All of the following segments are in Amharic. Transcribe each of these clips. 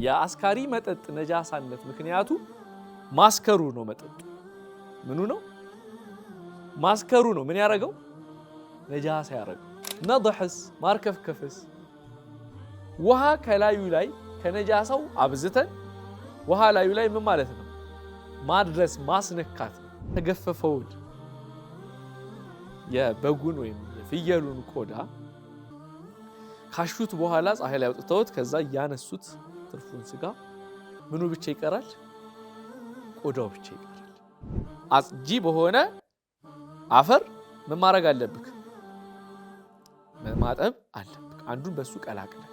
የአስካሪ መጠጥ ነጃሳነት ምክንያቱ ማስከሩ ነው። መጠጡ ምኑ ነው? ማስከሩ ነው። ምን ያረገው? ነጃሳ ያረገው። ነድሕስ ማርከፍከፍስ ውሃ ከላዩ ላይ ከነጃሳው አብዝተን ውሃ ላዩ ላይ ምን ማለት ነው? ማድረስ ማስነካት። ተገፈፈውን የበጉን ወይም የፍየሉን ቆዳ ካሹት በኋላ ፀሐይ ላይ አውጥተውት ከዛ ያነሱት ትርፉን ስጋ ምኑ ብቻ ይቀራል? ቆዳው ብቻ ይቀራል። አጽጂ በሆነ አፈር ምን ማድረግ አለብክ? ማጠብ አለብክ። አንዱን በሱ ቀላቅለክ።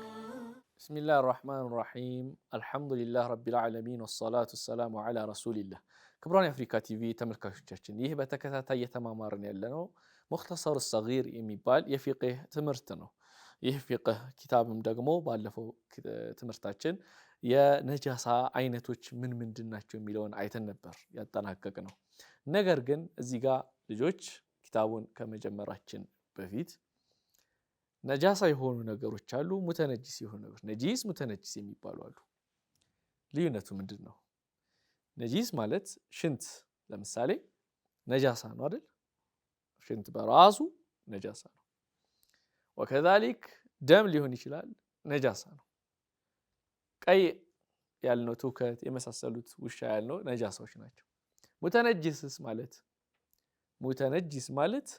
ብስሚላህ አርራህማን አርራሂም አልሐምዱሊላህ ረቢል ዓለሚን ወሰላቱ ወሰላሙ ዐላ ረሱሊላህ። ክቡራን የአፍሪካ ቲቪ ተመልካቾቻችን ይህ በተከታታይ እየተማማርን ያለነው ሙኽተሰር ሰጊር የሚባል የፊቅህ ትምህርት ነው። ይህ ፊቅህ ኪታብም ደግሞ ባለፈው ትምህርታችን የነጃሳ አይነቶች ምን ምንድን ናቸው የሚለውን አይተን ነበር ያጠናቀቅ ነው። ነገር ግን እዚህ ጋር ልጆች ኪታቡን ከመጀመራችን በፊት ነጃሳ የሆኑ ነገሮች አሉ፣ ሙተነጂስ የሆኑ ነገሮች፣ ነጂስ ሙተነጂስ የሚባሉ አሉ። ልዩነቱ ምንድን ነው? ነጂስ ማለት ሽንት ለምሳሌ ነጃሳ ነው አይደል? ሽንት በራሱ ነጃሳ ነው። ወከዛሊክ ደም ሊሆን ይችላል፣ ነጃሳ ነው። ቀይ ያልነው ትውከት የመሳሰሉት ውሻ ያልነው ነጃሳዎች ናቸው። ሙተነጂስ ማለት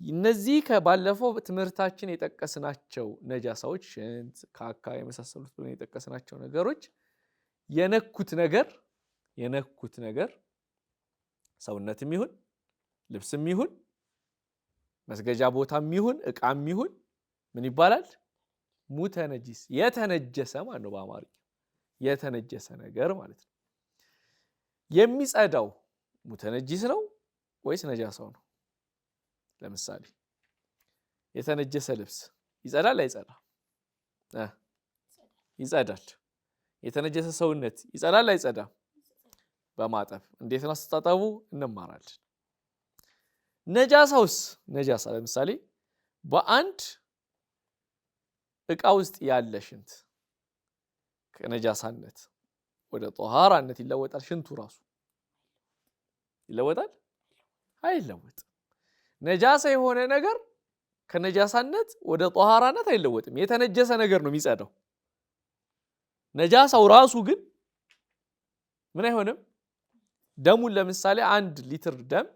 እነዚህ ከባለፈው ትምህርታችን የጠቀስናቸው ነጃሳዎች ሽንት፣ ካካ የመሳሰሉት ብለን የጠቀስናቸው ነገሮች የነኩት ነገር ሰውነትም ይሁን ልብስም ይሁን መስገጃ ቦታም ይሁን እቃም ይሁን ምን ይባላል? ሙተነጂስ። የተነጀሰ ማለት ነው። በአማርኛ የተነጀሰ ነገር ማለት ነው። የሚጸዳው ሙተነጂስ ነው ወይስ ነጃሳው ነው? ለምሳሌ የተነጀሰ ልብስ ይጸዳል አይጸዳም? ይጸዳል። የተነጀሰ ሰውነት ይጸዳል አይጸዳም? በማጠብ እንዴት ነው አስተጣጠቡ እንማራለን። ነጃሳውስ ነጃሳ ለምሳሌ በአንድ እቃ ውስጥ ያለ ሽንት ከነጃሳነት ወደ ጧሃራነት ይለወጣል። ሽንቱ ራሱ ይለወጣል አይለወጥም? ነጃሳ የሆነ ነገር ከነጃሳነት ወደ ጧሃራነት አይለወጥም። የተነጀሰ ነገር ነው የሚጸዳው። ነጃሳው ራሱ ግን ምን አይሆንም? ደሙን ለምሳሌ 1 ሊትር ደም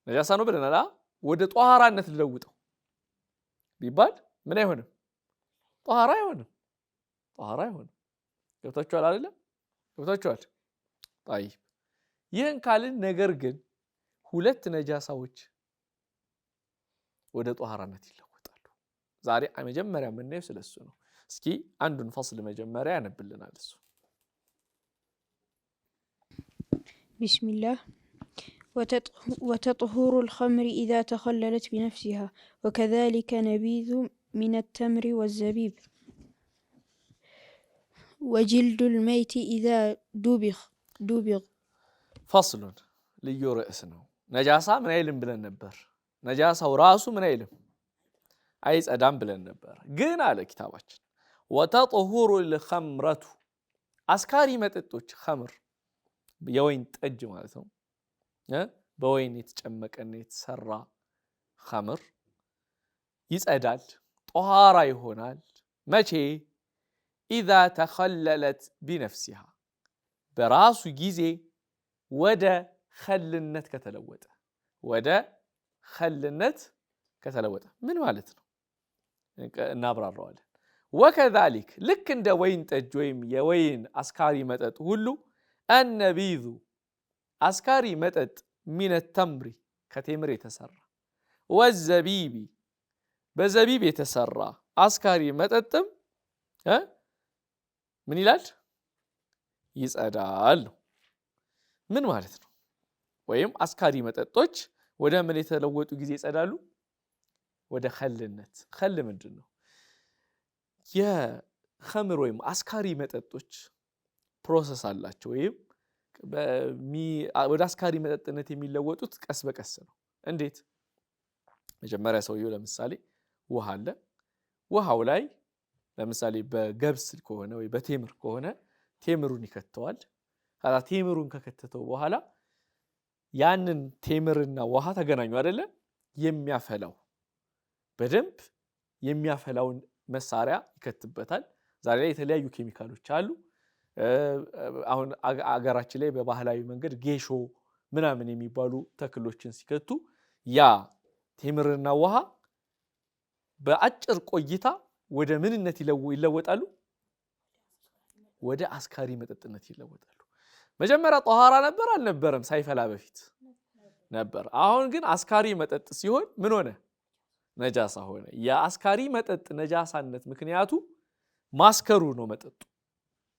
ነጃሳ ነው ብለናል። ወደ ጧሃራነት ሊለውጠው ቢባል ምን አይሆንም? ጧሃራ አይሆንም። ገብታችኋል አይደለም? ገብታችኋል? طيب ይህን ካልን ነገር ግን 2 ነጃሳዎች ወደ ጧሃራነት ይለወጣሉ። ዛሬ መጀመሪያ የምናየው ስለሱ ነው። እስኪ አንዱን ፈስል መጀመሪያ ያነብልናል እሱ። ቢስሚላህ وتطهر الخمر إذا تخللت بنفسها وكذلك نبيذ من التمر والزبيب وجلد الميت إذا دوبغ فصل ልዩ ርዕስ ነው። ነጃሳ ምን አይልም ብለን ነበር? ነጃሳው ራሱ ምን አይልም አይጸዳም ብለን ነበር። ግን አለ ኪታባችን ወተطهر الخمرة አስካሪ መጠጦች ኸምር የወይን ጠጅ ማለት ነው። በወይን የተጨመቀና የተሰራ ኸምር ይጸዳል፣ ጧሃራ ይሆናል። መቼ? إذا تخللت بنفسها በራሱ ጊዜ ወደ ኸልነት ከተለወጠ ምን ማለት ነው? እናብራራዋለን። ወከዛሊክ ልክ እንደ ወይን ጠጅ ወይም የወይን አስካሪ መጠጥ ሁሉ አነቢዙ አስካሪ መጠጥ ሚነ ተምሪ ከቴምር የተሰራ ወዘቢቢ በዘቢብ የተሰራ አስካሪ መጠጥም ምን ይላል? ይጸዳል ነው። ምን ማለት ነው? ወይም አስካሪ መጠጦች ወደ ምን የተለወጡ ጊዜ ይጸዳሉ? ወደ ኸልነት። ኸል ምንድን ነው? የኸምር ወይም አስካሪ መጠጦች ፕሮሰስ አላቸው። ወይም ወደ አስካሪ መጠጥነት የሚለወጡት ቀስ በቀስ ነው። እንዴት? መጀመሪያ ሰውየው ለምሳሌ ውሃ አለ። ውሃው ላይ ለምሳሌ በገብስ ከሆነ ወይ በቴምር ከሆነ ቴምሩን ይከተዋል። ከዛ ቴምሩን ከከተተው በኋላ ያንን ቴምርና ውሃ ተገናኙ አይደለ? የሚያፈላው በደንብ የሚያፈላውን መሳሪያ ይከትበታል። ዛሬ ላይ የተለያዩ ኬሚካሎች አሉ። አሁን አገራችን ላይ በባህላዊ መንገድ ጌሾ ምናምን የሚባሉ ተክሎችን ሲከቱ ያ ቴምርና ውሃ በአጭር ቆይታ ወደ ምንነት ይለወጣሉ? ወደ አስካሪ መጠጥነት ይለወጣሉ። መጀመሪያ ጧሃራ ነበር አልነበረም? ሳይፈላ በፊት ነበር። አሁን ግን አስካሪ መጠጥ ሲሆን ምን ሆነ? ነጃሳ ሆነ። የአስካሪ መጠጥ ነጃሳነት ምክንያቱ ማስከሩ ነው። መጠጡ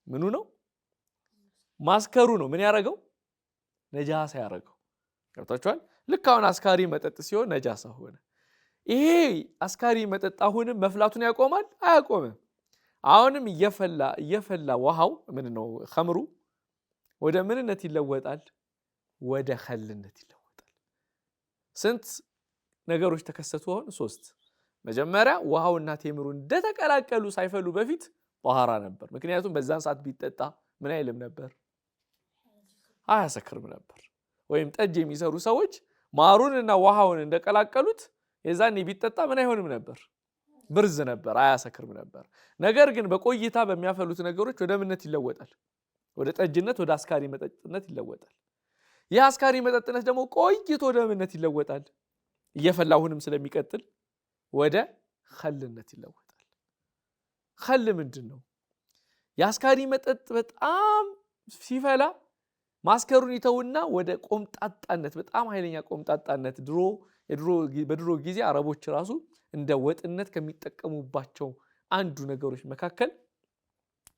ምኑ ነው? ማስከሩ ነው። ምን ያደረገው? ነጃሳ ያደረገው። ገብታችኋል? ልክ አሁን አስካሪ መጠጥ ሲሆን ነጃሳ ሆነ። ይሄ አስካሪ መጠጥ አሁንም መፍላቱን ያቆማል? አያቆምም። አሁንም እየፈላ ውሃው ምን ነው? ኸምሩ ወደ ምንነት ይለወጣል? ወደ ኸልነት ይለወጣል። ስንት ነገሮች ተከሰቱ? አሁን 3። መጀመሪያ ውሃውና ቴምሩ እንደተቀላቀሉ ሳይፈሉ በፊት ጧሃራ ነበር። ምክንያቱም በዛን ሰዓት ቢጠጣ ምን አይልም ነበር? አያሰክርም ነበር። ወይም ጠጅ የሚሰሩ ሰዎች ማሩንና ውሃውን እንደቀላቀሉት የዛኔ ቢጠጣ ምን አይሆንም ነበር? ብርዝ ነበር፣ አያሰክርም ነበር። ነገር ግን በቆይታ በሚያፈሉት ነገሮች ወደ ምንነት ይለወጣል? ወደ ጠጅነት፣ ወደ አስካሪ መጠጥነት ይለወጣል። ይህ አስካሪ መጠጥነት ደግሞ ቆይቶ ወደ ምንነት ይለወጣል? እየፈላሁንም ስለሚቀጥል ወደ ኸልነት ይለወጣል። ኸል ምንድን ነው? የአስካሪ መጠጥ በጣም ሲፈላ ማስከሩን ይተውና ወደ ቆምጣጣነት፣ በጣም ኃይለኛ ቆምጣጣነት። በድሮ ጊዜ አረቦች ራሱ እንደ ወጥነት ከሚጠቀሙባቸው አንዱ ነገሮች መካከል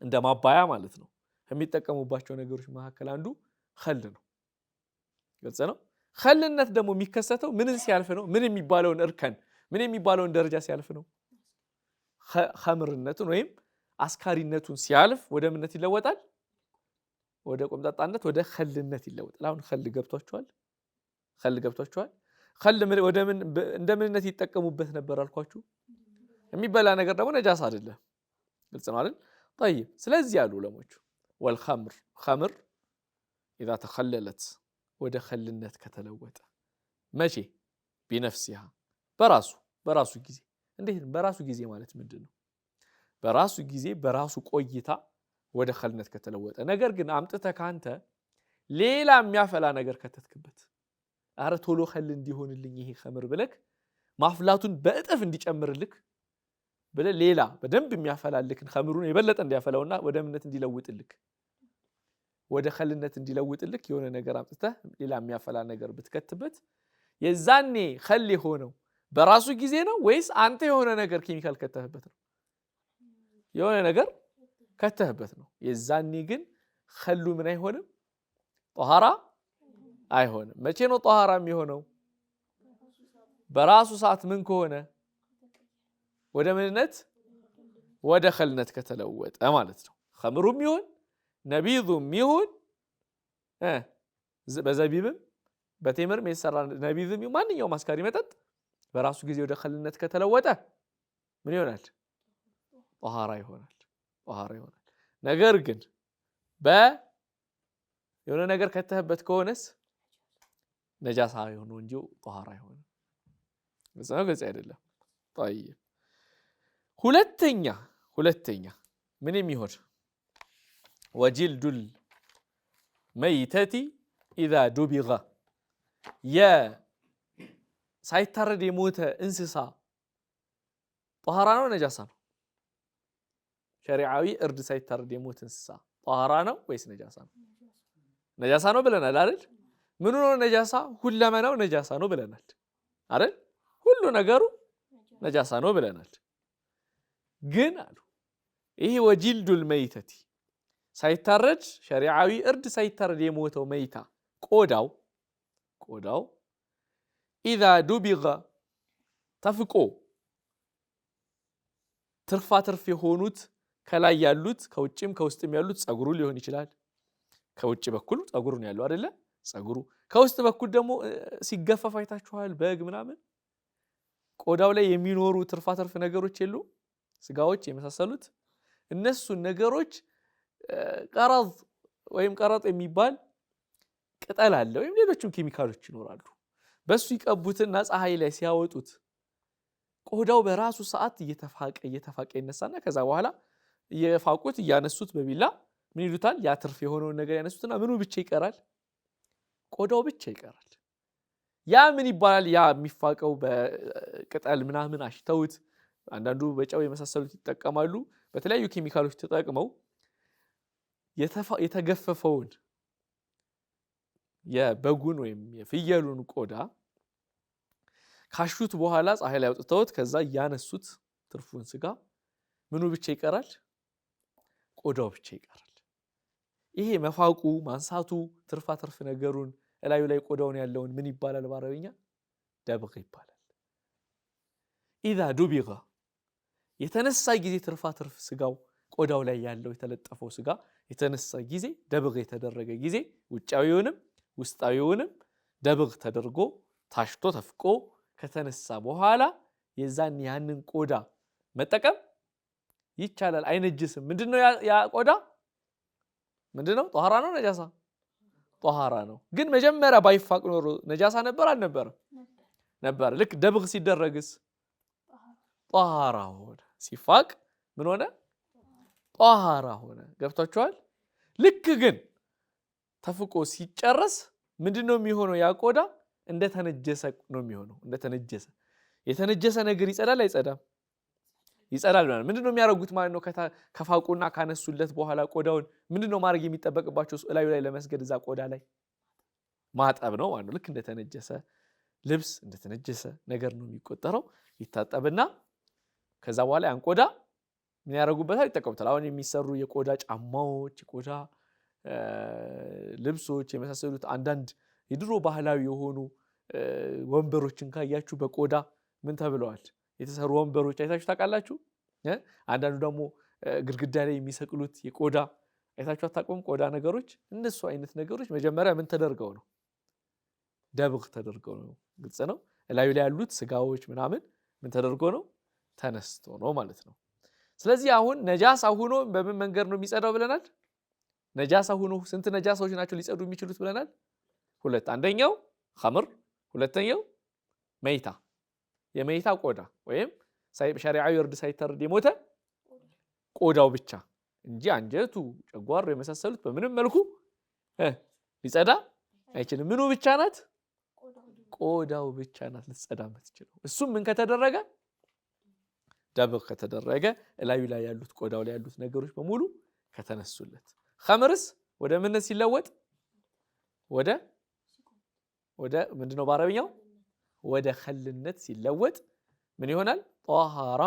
እንደ ማባያ ማለት ነው ከሚጠቀሙባቸው ነገሮች መካከል አንዱ ኸል ነው። ግልጽ ነው። ኸልነት ደግሞ የሚከሰተው ምንን ሲያልፍ ነው? ምን የሚባለውን እርከን፣ ምን የሚባለውን ደረጃ ሲያልፍ ነው? ኸምርነቱን ወይም አስካሪነቱን ሲያልፍ ወደ ምንነት ይለወጣል? ወደ ቆምጣጣነት፣ ወደ ኸልነት ይለወጣል። አሁን ኸል ገብቷችኋል? ኸል ገብቷችኋል? ኸል እንደ ምንነት ይጠቀሙበት ነበር አልኳችሁ። የሚበላ ነገር ደግሞ ነጃሳ አይደለም። ግልጽ ነው አይደል? طيب ስለዚህ ያሉ ዑለሞቹ ወልኸምር ኸምር إذا ተኸለለት ወደ ኸልነት ከተለወጠ መቼ? ቢነፍሲሃ በራሱ ጊዜ። እንዴት በራሱ ጊዜ ማለት ምንድን ነው? በራሱ ጊዜ በራሱ ቆይታ ወደ ኸልነት ከተለወጠ። ነገር ግን አምጥተህ ካንተ ሌላ የሚያፈላ ነገር ከተትክበት፣ አረ ቶሎ ኸል እንዲሆንልኝ ይሄ ኸምር ብለክ ማፍላቱን በእጥፍ እንዲጨምርልክ ብለህ ሌላ በደንብ የሚያፈላልክን ኸምሩን የበለጠ እንዲያፈላውና ወደ ምንነት እንዲለውጥልክ፣ ወደ ኸልነት እንዲለውጥልክ የሆነ ነገር አምጥተህ ሌላ የሚያፈላ ነገር ብትከትበት የዛኔ ኸል የሆነው በራሱ ጊዜ ነው ወይስ አንተ የሆነ ነገር ኬሚካል ከተህበት ነው? የሆነ ነገር ከተህበት ነው። የዛኔ ግን ኸሉ ምን አይሆንም? ጧሃራ አይሆንም። መቼ ነው ጧሃራ የሚሆነው? በራሱ ሰዓት ምን ከሆነ? ወደ ምንነት ወደ ኸልነት ከተለወጠ ማለት ነው። ኸምሩም ይሁን ነቢዙም ይሁን በዘቢብም በቴምርም የተሰራ ነቢዝም ይሁን ማንኛውም አስካሪ መጠጥ በራሱ ጊዜ ወደ ኸልነት ከተለወጠ ምን ይሆናል? ጧሃራ ይሆናል። ነገር ግን የሆነ ነገር ከተህበት ከሆነስ ነጃሳ የሆነው እንጂ ጧሃራ አይሆንም። ግልጽ አይደለም። طيب ሁለተኛ ምን የሚሆን ወጅልዱል መይተቲ ኢዛ ዱቢጋ ሳይታረድ የሞተ እንስሳ ጧሃራ ነው ነጃሳ ነው? ሸሪዓዊ እርድ ሳይታረድ የሞተ እንስሳ ጧሃራ ነው ወይስ ነጃሳ ነው? ነጃሳ ነው ብለናል አይደል? ምኑ ነው ነጃሳ? ሁለመናው ነጃሳ ነው ብለናል አይደል? ሁሉ ነገሩ ነጃሳ ነው ብለናል። ግን አሉ ይሄ ወጅልዱል መይተቲ ሳይታረድ ሸሪዓዊ እርድ ሳይታረድ የሞተው መይታ ቆዳው ኢዛ ዱቢጋ ተፍቆ ትርፍ የሆኑት ከላይ ያሉት ከውጭም ከውስጥም ያሉት ጸጉሩ ሊሆን ይችላል። ከውጭ በኩል ጸጉሩን ያለው አይደለ? ጸጉሩ ከውስጥ በኩል ደግሞ ሲገፈፍ አይታችኋል። በግ ምናምን ቆዳው ላይ የሚኖሩ ትርፍ ነገሮች የሉ? ስጋዎች የመሳሰሉት እነሱ ነገሮች ቀረጥ ወይም ቀረጥ የሚባል ቅጠል አለ ወይም ሌሎችም ኬሚካሎች ይኖራሉ በሱ ይቀቡትና ፀሐይ ላይ ሲያወጡት ቆዳው በራሱ ሰዓት እየተፋቀ ይነሳና ከዛ በኋላ የፋቁት ያነሱት በቢላ ምን ይሉታል ያ ትርፍ የሆነው ነገር ያነሱትና ምኑ ብቻ ይቀራል ቆዳው ብቻ ይቀራል ያ ምን ይባላል ያ የሚፋቀው በቅጠል ምናምን አሽተውት አንዳንዱ በጨው የመሳሰሉት ይጠቀማሉ በተለያዩ ኬሚካሎች ተጠቅመው የተገፈፈውን የበጉን ወይም የፍየሉን ቆዳ ካሹት በኋላ ፀሐይ ላይ አውጥተውት ከዛ ያነሱት ትርፉን ስጋ ምኑ ብቻ ይቀራል ቆዳው ብቻ ይቀራል ይሄ መፋቁ ማንሳቱ ትርፍ ነገሩን እላዩ ላይ ቆዳውን ያለውን ምን ይባላል በአረብኛ ደብግ ይባላል اذا دبغ የተነሳ ጊዜ ትርፍ ስጋው ቆዳው ላይ ያለው የተለጠፈው ስጋ የተነሳ ጊዜ ደብግ የተደረገ ጊዜ ውጫዊውንም ውስጣዊውንም ደብግ ተደርጎ ታሽቶ ተፍቆ ከተነሳ በኋላ የዛን ያንን ቆዳ መጠቀም ይቻላል አይነጅስም ምንድነው ያ ቆዳ ምንድነው ጧሃራ ነው ነጃሳ ጧሃራ ነው ግን መጀመሪያ ባይፋቅ ኖሮ ነጃሳ ነበር አልነበረም ነበር ልክ ደብግ ሲደረግስ ጧሃራ ሆነ ሲፋቅ ምን ሆነ ጧሃራ ሆነ ገብታችኋል ልክ ግን ተፍቆ ሲጨርስ ምንድነው የሚሆነው ያ ቆዳ እንደተነጀሰ ነው የሚሆነው እንደተነጀሰ የተነጀሰ ነገር ይጸዳል አይጸዳም ይጸዳል ማለት ምንድነው የሚያረጉት ማለት ነው ከፋቁና ካነሱለት በኋላ ቆዳውን ምንድነው ማድረግ የሚጠበቅባቸው እላዩ ላይ ለመስገድ እዛ ቆዳ ላይ ማጠብ ነው ማለት ነው ልክ እንደተነጀሰ ልብስ እንደተነጀሰ ነገር ነው የሚቆጠረው ይታጠብና ከዛ በኋላ ያን ቆዳ ምን ያረጉበታል ይጠቀሙታል አሁን የሚሰሩ የቆዳ ጫማዎች የቆዳ ልብሶች የመሳሰሉት አንዳንድ የድሮ ባህላዊ የሆኑ ወንበሮችን ካያችሁ በቆዳ ምን ተብለዋል የተሰሩ ወንበሮች አይታችሁ ታውቃላችሁ አንዳንዱ ደግሞ ግድግዳ ላይ የሚሰቅሉት የቆዳ አይታችሁ አታውቁም ቆዳ ነገሮች እነሱ አይነት ነገሮች መጀመሪያ ምን ተደርገው ነው ደብግ ተደርገው ነው ግልጽ ነው እላዩ ላይ ያሉት ስጋዎች ምናምን ምን ተደርጎ ነው ተነስቶ ነው ማለት ነው ስለዚህ አሁን ነጃሳ ሆኖ በምን መንገድ ነው የሚጸዳው ብለናል ነጃሳ ሆኖ ስንት ነጃሳዎች ናቸው ሊጸዱ የሚችሉት ብለናል ሁለት አንደኛው ኸምር ሁለተኛው መይታ የመይታ ቆዳ ወይም ሸሪዓዊ እርድ ሳይታረድ የሞተ ቆዳው ብቻ እንጂ አንጀቱ ጨጓራ የመሳሰሉት በምንም መልኩ ሊጸዳ አይችልም ምኑ ብቻ ናት ቆዳው ብቻ ናት ልትጸዳ የምትችለው እሱም ምን ከተደረገ ደብግ ከተደረገ እላዩ ላይ ያሉት ቆዳው ላይ ያሉት ነገሮች በሙሉ ከተነሱለት ኸምርስ ወደ ምን ሲለወጥ ወደ ምንድነው በአረብኛው ወደ ኸልነት ሲለወጥ ምን ይሆናል ጧሃራ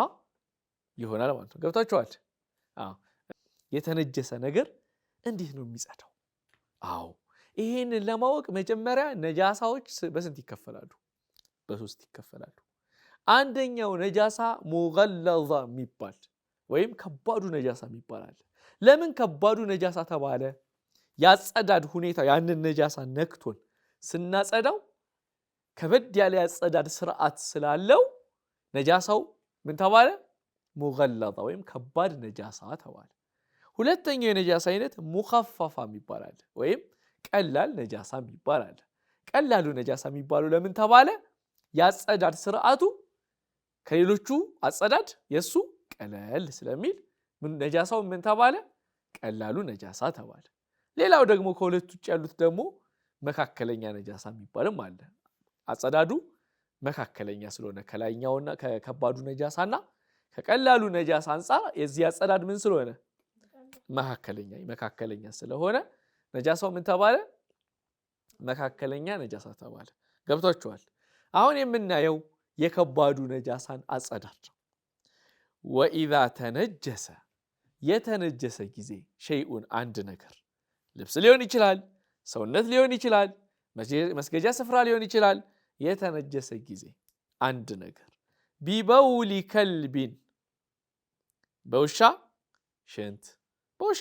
ይሆናል ማለት ነው ገብታችኋል የተነጀሰ ነገር እንዴት ነው የሚጸዳው አዎ ይሄንን ለማወቅ መጀመሪያ ነጃሳዎች በስንት ይከፈላሉ በሶስት ይከፈላሉ አንደኛው ነጃሳ ሙገለዛ የሚባል ወይም ከባዱ ነጃሳ የሚባል አለ ለምን ከባዱ ነጃሳ ተባለ ያጸዳድ ሁኔታ ያንን ነጃሳ ነክቶን ስናጸዳው ከበድ ያለ ያጸዳድ ስርዓት ስላለው ነጃሳው ምን ተባለ ሙገለዛ ወይም ከባድ ነጃሳ ተባለ ሁለተኛው የነጃሳ አይነት ሙኸፈፋ የሚባል ወይም ቀላል ነጃሳ የሚባል ቀላሉ ነጃሳ የሚባለው ለምን ተባለ ያጸዳድ ስርዓቱ ከሌሎቹ አጸዳድ የሱ ቀለል ስለሚል ነጃሳው ምን ተባለ ቀላሉ ነጃሳ ተባለ ሌላው ደግሞ ከሁለቱ ውጭ ያሉት ደግሞ መካከለኛ ነጃሳ የሚባልም አለ አጸዳዱ መካከለኛ ስለሆነ ከላይኛውና ከከባዱ ነጃሳና ከቀላሉ ነጃሳ አንፃር የዚህ አጸዳድ ምን ስለሆነ መካከለኛ ስለሆነ ነጃሳው ምን ተባለ መካከለኛ ነጃሳ ተባለ ገብታችኋል አሁን የምናየው የከባዱ ነጃሳን አጸዳድ ነው ወኢዛ ተነጀሰ የተነጀሰ ጊዜ ሸይኡን አንድ ነገር ልብስ ሊሆን ይችላል ሰውነት ሊሆን ይችላል መስገጃ ስፍራ ሊሆን ይችላል የተነጀሰ ጊዜ አንድ ነገር ቢበውሊ ከልቢን በውሻ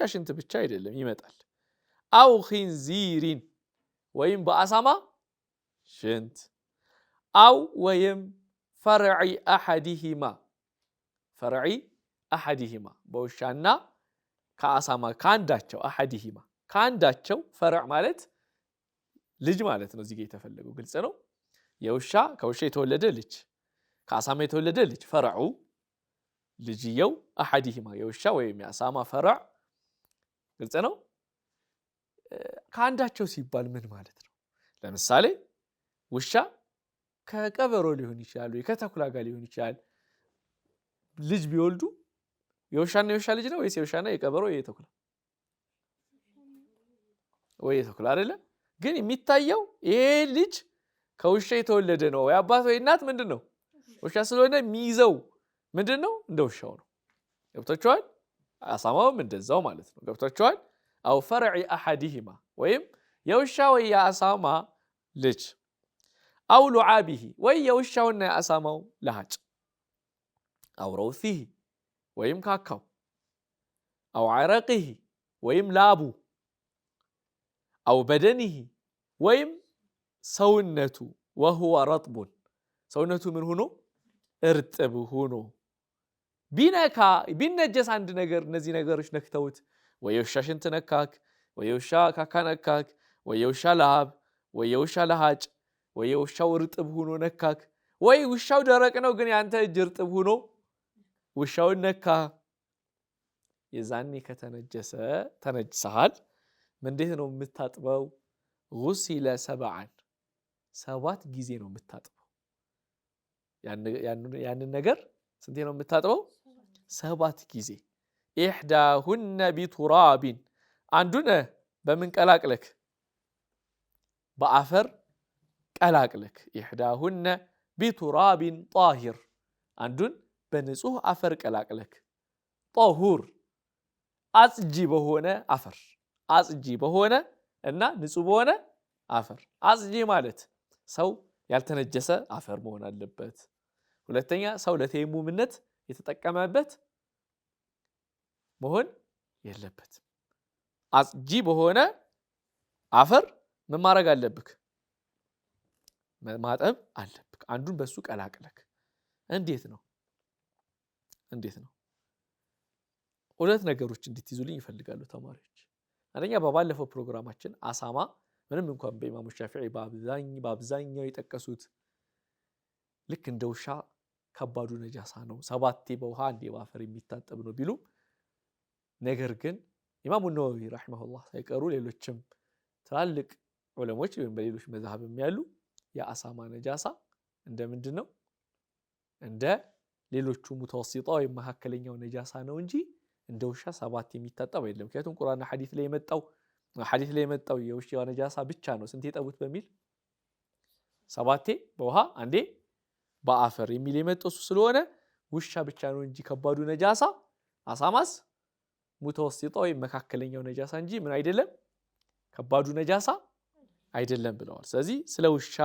ሽንት ብቻ አይደለም ይመጣል አው ኺንዚሪን ወይም በአሳማ ሽንት አው ወይም ፈርዒ አሐዲሂማ ፈርዒ አሐዲሂማ በውሻና ከአሳማ ካንዳቸው አሐዲሂማ ካንዳቸው ፈርዕ ማለት ልጅ ማለት ነው። እዚህ ጋር የተፈለገው ግልጽ ነው። የውሻ ከውሻ የተወለደ ልጅ ከአሳማ የተወለደ ልጅ ፈርዑ ልጅየው አሐዲሂማ የውሻ ወይም የአሳማ ፈርዕ ግልጽ ነው። ካንዳቸው ሲባል ምን ማለት ነው? ለምሳሌ ውሻ ከቀበሮ ሊሆን ይችላል ወይ ከተኩላ ጋር ሊሆን ይችላል። ልጅ ቢወልዱ የውሻና የውሻ ልጅ ነው ወይስ የውሻና የቀበሮ ወይ የተኩላ ወይ የተኩላ አይደለ? ግን የሚታየው ይሄ ልጅ ከውሻ የተወለደ ነው ወይ አባት ወይ እናት ምንድነው? ውሻ ስለሆነ የሚይዘው ምንድነው? እንደ ውሻው ነው። ገብታችኋል? አሳማውም እንደዛው ማለት ነው። ገብታችኋል? አው ፈርዕ አሐዲሂማ ወይም የውሻ ወይ የአሳማ ልጅ አው ሉዓቢሂ ወይ የውሻውና የአሳማው ለሃጭ አው ረውሲሂ ወይም ካካው አው ዐረቂሂ ወይም ላቡ አው በደኒሂ ወይም ሰውነቱ ወሁወ ረጥቡን ሰውነቱ ምን ሆኖ እርጥብ ሆኖ ቢነካ ቢነጀስ አንድ ነገር እነዚህ ነገሮች ነክተውት ወይ የውሻ ሽንት ነካክ ወይ የውሻ ካካ ነካክ ወይ የውሻ ላብ ወይ የውሻ ለሃጭ ወይ የውሻው እርጥብ ሆኖ ነካክ ወይ ውሻው ደረቅ ነው ግን ያንተ እጅ እርጥብ ሆኖ ውሻውን ነካ የዛኔ ከተነጀሰ ተነጅሰሃል። እንዴት ነው የምታጥበው? ጉሲለ ሰብዓን 7 ጊዜ ነው የምታጥበው። ያንን ነገር ስንቴ ነው የምታጥበው? 7 ጊዜ። ኢሕዳሁነ ቢቱራቢን አንዱን በምን ቀላቅለክ? በአፈር ቀላቅለክ። ኢሕዳሁነ ቢቱራቢን ጣሂር አንዱን በንጹህ አፈር ቀላቅለክ። ጣሁር አጽጂ በሆነ አፈር አጽጂ በሆነ እና ንጹህ በሆነ አፈር። አጽጂ ማለት ሰው ያልተነጀሰ አፈር መሆን አለበት። ሁለተኛ ሰው ለተየሙምነት የተጠቀመበት መሆን የለበት። አጽጂ በሆነ አፈር ምን ማድረግ አለብክ? ማጠብ አለብክ። አንዱን በሱ ቀላቅለክ። እንዴት ነው? ሁለት ነገሮች እንድትይዙልኝ ይፈልጋሉ ተማሪዎች። አንደኛ በባለፈው ፕሮግራማችን አሳማ ምንም እንኳን በኢማሙ ሻፊዒ በአብዛኛው የጠቀሱት ልክ እንደ ውሻ ከባዱ ነጃሳ ነው 7 በውሃ 1 በአፈር የሚታጠብ ነው ቢሉ፣ ነገር ግን ኢማሙ ነወዊ ረሂመሁላህ ሳይቀሩ ሌሎችም ትላልቅ ዑለሞች ወይም በሌሎች መዝሐብም ያሉ የአሳማ ነጃሳ እንደምንድን ነው? እንደ ሌሎቹ ሙተወሲጣ ወይም መካከለኛው ነጃሳ ነው እንጂ እንደ ውሻ 7 የሚታጠብ አይደለም። ምክንያቱም ቁርአንና ሐዲስ ላይ የመጣው የውሻ ነጃሳ ብቻ ነው ስንት የጠቡት በሚል 7 በውሃ 1 በአፈር የሚል የመጣው ስለሆነ ውሻ ብቻ ነው እንጂ ከባዱ ነጃሳ፣ አሳማስ ሙተወሲጣ ወይም መካከለኛው ነጃሳ እንጂ ምን አይደለም ከባዱ ነጃሳ አይደለም ብለዋል። ስለዚህ ስለ ውሻ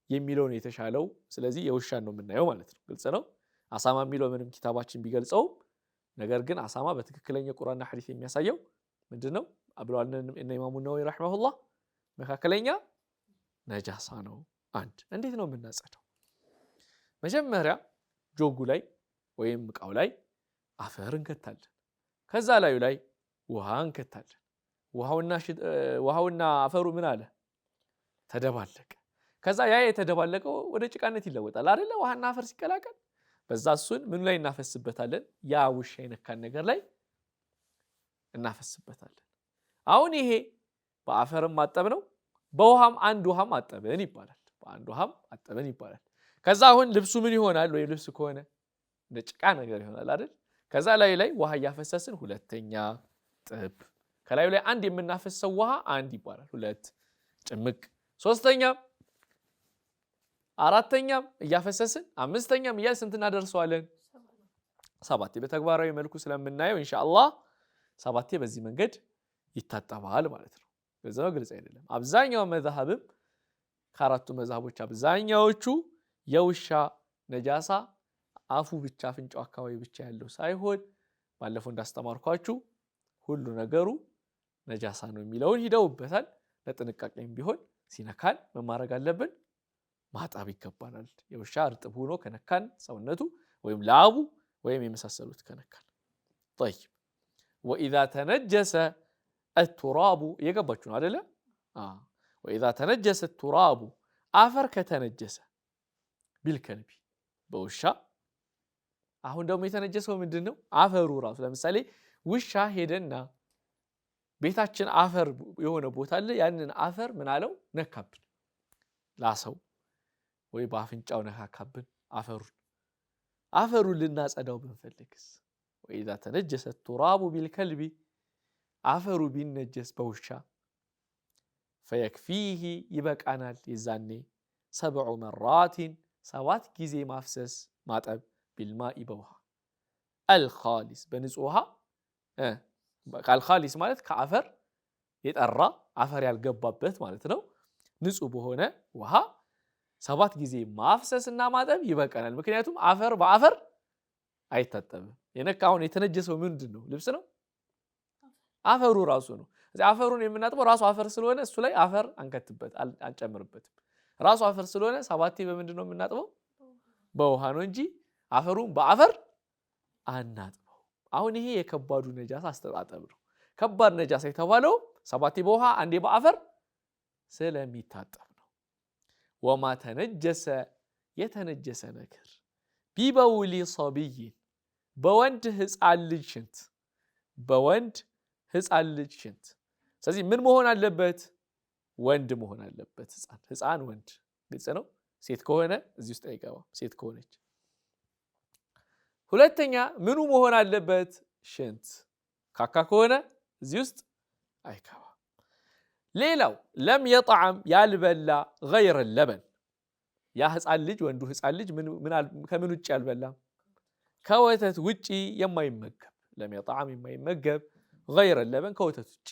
የሚለው ነው የተሻለው። ስለዚህ የውሻን ነው የምናየው ማለት ነው። ግልጽ ነው። አሳማ የሚለው ምንም ኪታባችን ቢገልጸው፣ ነገር ግን አሳማ በትክክለኛ ቁርአንና ሐዲስ የሚያሳየው ምንድነው አብለዋል እነ ኢማሙ ነወዊ ረሂመሁላህ መካከለኛ ነጃሳ ነው። አንድ እንዴት ነው የምናጸዳው? መጀመሪያ ጆጉ ላይ ወይም እቃው ላይ አፈር እንከታለን። ከዛ ላዩ ላይ ውሃ እንከታለን። ውሃውና አፈሩ ምን አለ? ተደባለቀ። ከዛ ያ የተደባለቀው ወደ ጭቃነት ይለወጣል አይደለ? ውሃና አፈር ሲቀላቀል በዛ እሱን ምን ላይ እናፈስበታለን? ያ ውሻ የነካን ነገር ላይ እናፈስበታለን። አሁን ይሄ በአፈርም ማጠብ ነው፣ በውሃም አንድ ውሃም አጠበን ይባላል። በአንድ ውሃም አጠበን ይባላል። ከዛ አሁን ልብሱ ምን ይሆናል? ወይ ልብስ ከሆነ እንደ ጭቃ ነገር ይሆናል አይደል? ከዛ ላይ ውሃ እያፈሰስን ሁለተኛ ጥብ። ከላዩ ላይ አንድ የምናፈሰው ውሃ አንድ ይባላል፣ 2 ጭምቅ። ሶስተኛም አራተኛም እያፈሰስን 5ኛም እያል ስንት እናደርሰዋለን? 7 በተግባራዊ መልኩ ስለምናየው ኢንሻአላህ 7 በዚህ መንገድ ይታጠባል ማለት ነው። በዛው ግልጽ አይደለም። አብዛኛው መዝሐብም ከአራቱ መዝሐቦች አብዛኛዎቹ የውሻ ነጃሳ አፉ ብቻ አፍንጫው አካባቢ ብቻ ያለው ሳይሆን ባለፈው እንዳስተማርኳችሁ ሁሉ ነገሩ ነጃሳ ነው የሚለውን ሂደውበታል። ለጥንቃቄም ቢሆን ሲነካን ምን ማድረግ አለብን? ማጣብ ይገባናል። የውሻ እርጥብ ሆኖ ከነካን ሰውነቱ ወይም ላቡ ወይም የመሳሰሉት ከነካን طيب وإذا تنجس التراب يقبضون هذا لا وإذا تنجس التراب آفر كتنجس بالكلب بوشا አሁን ደግሞ የተነጀሰው ምንድነው አፈሩ ራሱ ለምሳሌ ውሻ ሄደና ቤታችን አፈር የሆነ ቦታ አለ ያንን አፈር ምን አለው ነካብን ላሰው ወይ ባፍንጫው ነካካብን አፈሩን ልናጸዳው ብንፈልግስ وإذا تنجس التراب بالكلب አፈሩ ቢነጀስ በውሻ فيكفيه ይበቃናል የዛኔ 7 مرات 7 ጊዜ ማፍሰስ ማጠብ بالماء بوها الخالص بنصوها الخالص ማለት ከአፈር የጠራ አፈር ያልገባበት ማለት ነው ንጹህ በሆነ ውሃ 7 ጊዜ ማፍሰስና ማጠብ ይበቃናል ምክንያቱም አፈር በአፈር አይታጠብም የነካውን የተነጀሰው ምንድነው ልብስ ነው አፈሩ ራሱ ነው እዚህ አፈሩን የምናጥበው ራሱ አፈር ስለሆነ እሱ ላይ አፈር አንከትበት አንጨምርበትም ራሱ አፈር ስለሆነ 7 በምንድነው የምናጥበው በውሃ ነው እንጂ አፈሩን በአፈር አናጥበው አሁን ይሄ የከባዱ ነጃሳ አስተጣጠብ ነው ከባድ ነጃሳ የተባለው 7 በውሃ አንዴ በአፈር ስለሚታጠብ ነው وما تنجس የተነጀሰ ነገር ቢበውሊ صبي በወንድ ህፃን ልጅ ሽንት በወንድ ህፃን ልጅ ሽንት ስለዚህ ምን መሆን አለበት ወንድ መሆን አለበት ህፃን ወንድ ግልጽ ነው ሴት ከሆነ እዚህ ውስጥ አይገባም ሴት ከሆነች ሁለተኛ ምኑ መሆን አለበት ሽንት ካካ ከሆነ እዚህ ውስጥ አይገባም ሌላው ለም يطعم ያልበላ غير اللبن ያ ህፃን ልጅ ወንዱ ህፃን ልጅ ከምን ውጪ ያልበላ ከወተት ውጪ የማይመገብ ለም يطعم የማይመገብ غير اللبن ከወተት ውጪ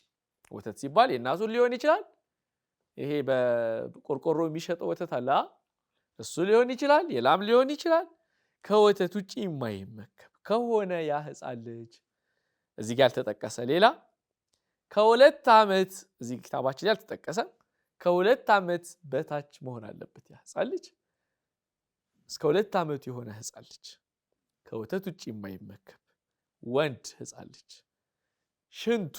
ወተት ሲባል የናቱን ሊሆን ይችላል ይሄ በቆርቆሮ የሚሸጠው ወተት አለ እሱ ሊሆን ይችላል የላም ሊሆን ይችላል ከወተት ውጪ የማይመገብ ከሆነ ያ ህፃን ልጅ እዚህ ጋር ተጠቀሰ ሌላ ከሁለት ዓመት እዚህ ክታባችን ላይ ተጠቀሰ ከሁለት ዓመት በታች መሆን አለበት ያ ህፃን ልጅ እስከ 2 ዓመት የሆነ ህፃን ልጅ ከወተት ውጪ የማይመገብ ወንድ ህፃን ልጅ ሽንቱ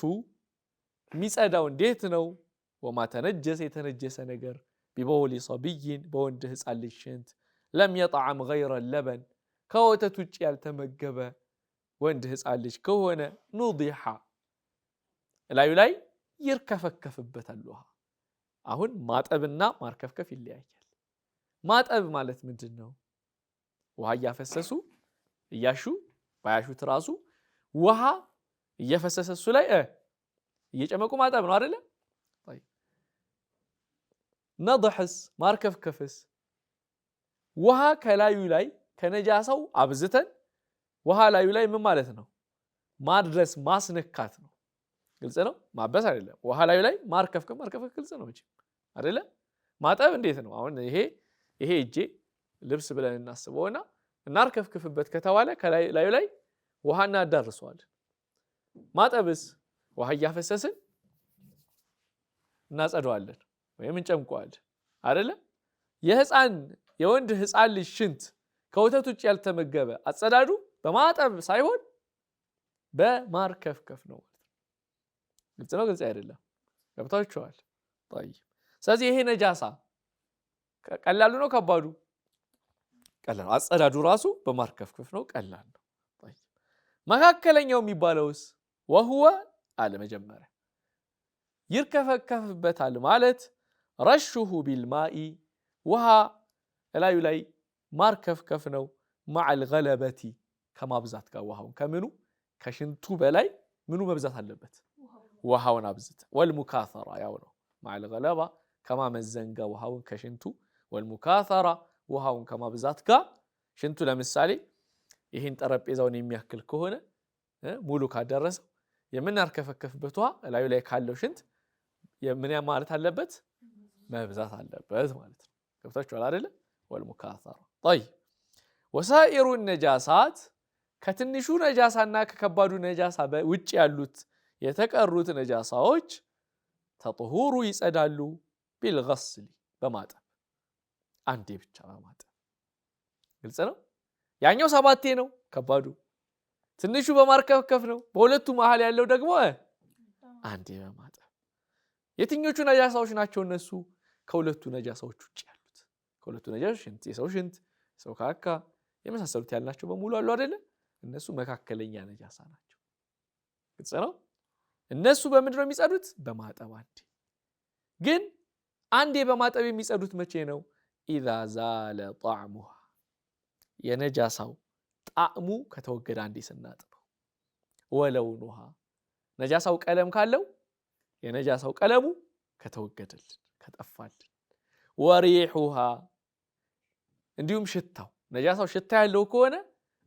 የሚጸዳው እንዴት ነው وما تنجس የተነጀሰ ነገር ببول صبي በወንድ ህፃን ልጅ ሽንት لم يطعم غير اللبن ከወተት ውጪ ያልተመገበ ወንድ ህፃን ልጅ ከሆነ نضح ላዩ ላይ ይርከፈከፍበታል ውሃ አሁን ማጠብና ማርከፍከፍ ይለያያል ማጠብ ማለት ምንድነው ውሃ እያፈሰሱ እያሹ ባያሹት ራሱ ውሃ እየፈሰሰሱ ላይ እየጨመቁ ማጠብ ነው አይደለ طيب ነضحስ ማርከፍከፍስ ውሃ ከላዩ ላይ ከነጃሳው አብዝተን ውሃ ላዩ ላይ ምን ማለት ነው ማድረስ ማስነካት ነው ግልጽ ነው ማበስ አይደለም ውሃ ላዩ ላይ ማርከፍከፍ ግልጽ ነው እንጂ አይደለ ማጠብ እንዴት ነው አሁን ይሄ እጄ ልብስ ብለን እናስበውና እናርከፍክፍበት ከተባለ ከላዩ ላይ ውሃ እናዳርሰዋለን ማጠብስ ውሃ እያፈሰስን እናጸደዋለን ወይም እንጨምቀዋለን አይደለ የወንድ ህፃን ልጅ ሽንት ከወተት ውጪ ያልተመገበ አጸዳዱ በማጠብ ሳይሆን በማርከፍከፍ ነው ግልጽ ነው ግልጽ አይደለም ገብታችኋል طيب ስለዚህ ይሄ ነጃሳ ቀላሉ ነው ከባዱ ቀላሉ አጸዳዱ ራሱ በማርከፍከፍ ነው ቀላል ነው طيب መካከለኛው የሚባለውስ وهو አለ መጀመሪያ ይርከፈከፍበታል ማለት ረሹሁ ቢልማኢ ውሃ ላዩ ላይ ማርከፍከፍ ነው مع الغلبة ከማብዛት ጋር ውሃውን ከምኑ ከሽንቱ በላይ ምኑ መብዛት አለበት ውሃውን አብዝተ والمكاثرة ያው ነው مع الغلبة ከማመዘን ጋር ውሃውን ከሽንቱ والمكاثرة ውሃውን ከማብዛት ጋር ሽንቱ ለምሳሌ ይሄን ጠረጴዛውን የሚያክል ከሆነ ሙሉ ካደረሰው የምናርከፈከፍበት ውሃ ላዩ ላይ ካለው ሽንት ምን ማለት አለበት መብዛት አለበት ማለት ነው ገብታችኋል አይደለ والمكاثرة طيب وسائر النجاسات ከትንሹ ነጃሳና ከከባዱ ነጃሳ ውጪ ያሉት የተቀሩት ነጃሳዎች ተطهور ይጸዳሉ بالغسل በማጠብ አንዴ ብቻ በማጠብ ግልጽ ነው ያኛው 7 ነው ከባዱ ትንሹ በማርከፍከፍ ነው። በሁለቱ መሃል ያለው ደግሞ አንዴ በማጠብ። የትኞቹ ነጃሳዎች ናቸው እነሱ? ከሁለቱ ነጃሳዎች ውጭ ያሉት። ከሁለቱ ነጃሳዎች ሽንት፣ የሰው ሽንት፣ የሰው ካካ የመሳሰሉት ያልናቸው በሙሉ አሉ አይደለ? እነሱ መካከለኛ ነጃሳ ናቸው። ግልጽ ነው። እነሱ በምንድን ነው የሚጸዱት? በማጠብ አንዴ። ግን አንዴ በማጠብ የሚጸዱት መቼ ነው? ኢዛ ዛለ ጣዕሙሃ የነጃሳው ጣዕሙ ከተወገደ አንዴ ስናጥበው። ወለውኑሃ ነጃሳው ቀለም ካለው የነጃሳው ቀለሙ ከተወገደልን ከጠፋልን። ወሪሑሃ እንዲሁም ሽታው ነጃሳው ሽታ ያለው ከሆነ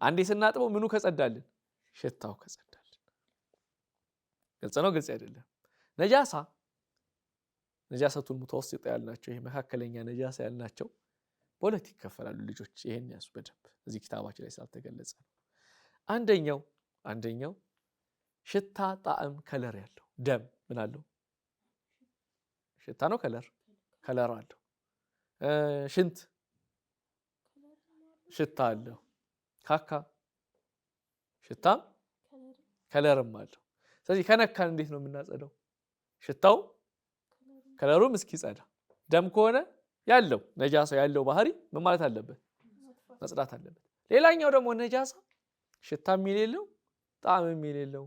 አንዴ ስናጥበው ምኑ ከጸዳልን? ሽታው ከጸዳልን። ግልጽ ነው? ግልጽ አይደለም? ነጃሰቱን ሙተወሲጣ ያልናቸው ይሄ መካከለኛ ነጃሳ ያልናቸው በሁለት ይከፈላሉ። ልጆች ይሄን ያዙ በደንብ እዚህ ኪታባችን ላይ ስላልተገለጸ ነው። አንደኛው ሽታ፣ ጣዕም፣ ከለር ያለው ደም ምን አለው? ሽታ ነው። ከለር አለው። ሽንት ሽታ አለው። ካካ ሽታም ከለርም አለው። ስለዚህ ከነካን እንዴት ነው የምናጸደው? ሽታው ከለሩም እስኪጸዳ። ደም ከሆነ ያለው ነጃሳ ያለው ባህሪ ምን ማለት አለበት? መጽዳት አለበት። ሌላኛው ደግሞ ነጃሳ ሽታም የሌለው ጣዕምም የሌለው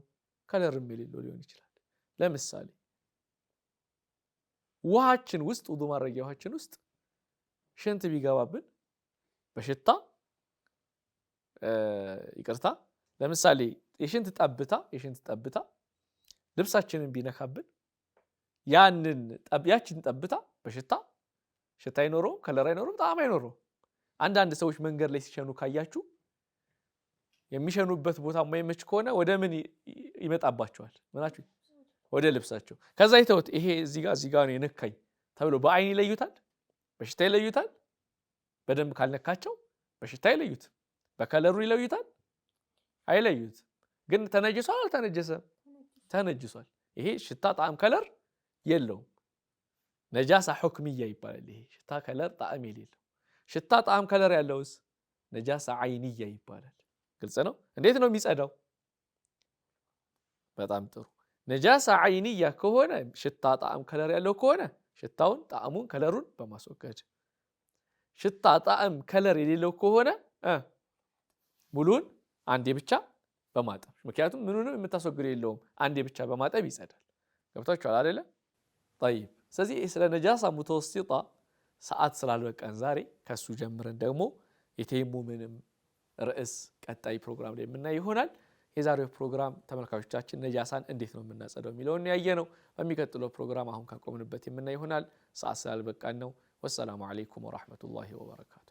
ከለርም የሌለው ሊሆን ይችላል። ለምሳሌ ውሃችን ውስጥ ውዱእ ማድረጊያ ውሃችን ውስጥ ሽንት ቢገባብን በሽታ ይቅርታ፣ ለምሳሌ የሽንት ጠብታ ልብሳችንን ቢነካብን ያችን ጠብታ በሽታ ሽታ አይኖረውም፣ ከለር አይኖረውም፣ ጣዕም አይኖረውም። አንዳንድ ሰዎች መንገድ ላይ ሲሸኑ ካያችሁ የሚሸኑበት ቦታ የማይመች ከሆነ ወደ ምን ይመጣባቸዋል? ምናችሁ? ወደ ልብሳቸው። ከዛ ይተውት ይሄ እዚህ ጋር ነው የነካኝ ተብሎ በአይን ይለዩታል፣ በሽታ ይለዩታል። በደንብ ካልነካቸው በሽታ ይለዩት፣ በከለሩ ይለዩታል፣ አይለዩት። ግን ተነጅሷል አልተነጀሰም? ተነጅሷል። ይሄ ሽታ ጣዕም ከለር የለውም። ነጃሳ ሁክሚያ ይባላል። ይሄ ሽታ ከለር ጣዕም የሌለው። ሽታ ጣዕም ከለር ያለውስ ነጃሳ አይንያ ይባላል። ግልጽ ነው። እንዴት ነው የሚጸዳው? በጣም ጥሩ። ነጃሳ አይንያ ከሆነ ሽታ ጣዕም ከለር ያለው ከሆነ ሽታውን ጣዕሙን ከለሩን በማስወገድ፣ ሽታ ጣዕም ከለር የሌለው ከሆነ ሙሉን አንዴ ብቻ በማጠብ። ምክንያቱም ምኑንም የምታስወግደው የለውም፣ አንዴ ብቻ በማጠብ ይጸዳል። ገብታችኋል አይደለ? طيب ስለዚህ ስለ ነጃሳ ሙተወሲጣ ሰዓት ስላልበቃን ዛሬ ከሱ ጀምረን ደግሞ የተየሙምንም ርዕስ ቀጣይ ፕሮግራም ላይ የምናይ ይሆናል። የዛሬው ፕሮግራም ተመልካቾቻችን ነጃሳን እንዴት ነው የምናጸዳው የሚለውን ያየነው። በሚቀጥለው ፕሮግራም አሁን ካቆምንበት የምናይ ይሆናል። ሰዓት ስላልበቃን ነው። ወሰላሙ አለይኩም ወራህመቱላሂ ወበረካቱ።